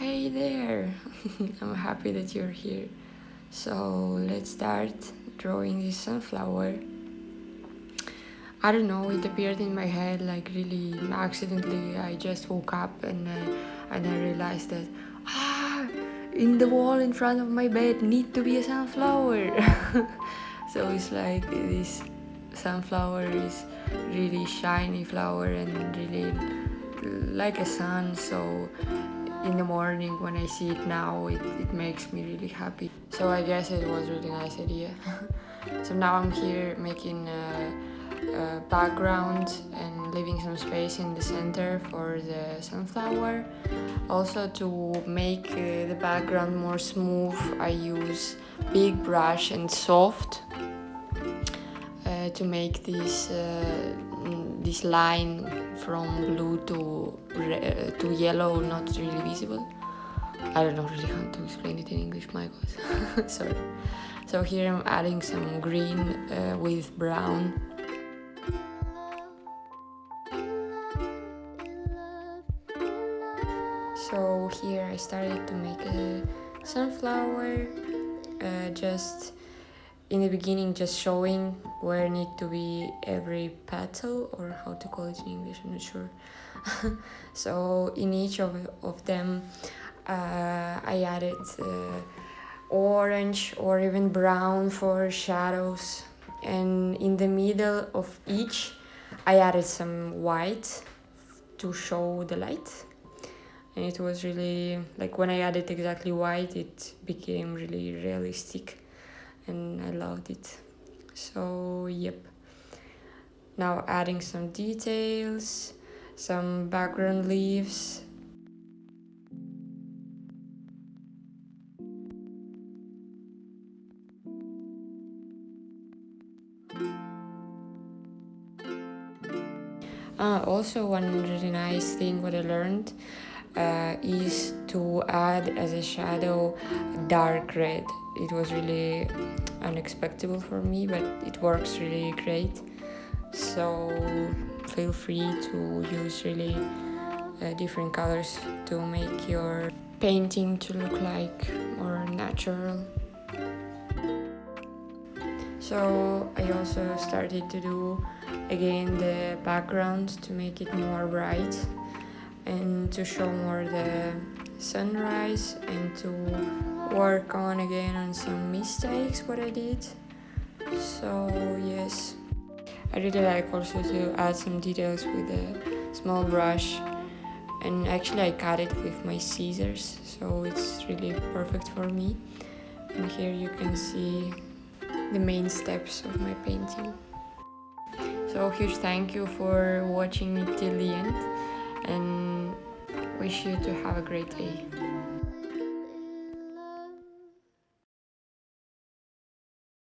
Hey there! I'm happy that you're here. So let's start drawing this sunflower. I don't know, it appeared in my head like really accidentally. I just woke up and I realized that in the wall in front of my bed need to be a sunflower. So it's like this sunflower is really shiny flower and really like a sun. So in the morning when I see it now, it makes me really happy. So I guess it was a really nice idea. So now I'm here making a background and leaving some space in the center for the sunflower. Also to make the background more smooth, I use big brush and soft to make this line from blue to yellow not really visible. I don't know really how to explain it in English, my god. Sorry. So here I'm adding some green with brown. So here I started to make a sunflower, just in the beginning just showing where need to be every petal, or how to call it in English, I'm not sure. So in each of them I added orange or even brown for shadows, and in the middle of each I added some white to show the light. And it was really like when I added exactly white, it became really realistic and I loved it. So yep, now adding some details, some background leaves. Also one really nice thing what I learned is to add as a shadow dark red. It was really unexpected for me, but it works really great. So feel free to use really different colors to make your painting to look like more natural. So I also started to do again the background to make it more bright and to show more the sunrise, and to work on again on some mistakes what I did. So yes, I really like also to add some details with a small brush, and actually I cut it with my scissors, so it's really perfect for me. And here you can see the main steps of my painting. So huge thank you for watching it till the end, and wish you to have a great day.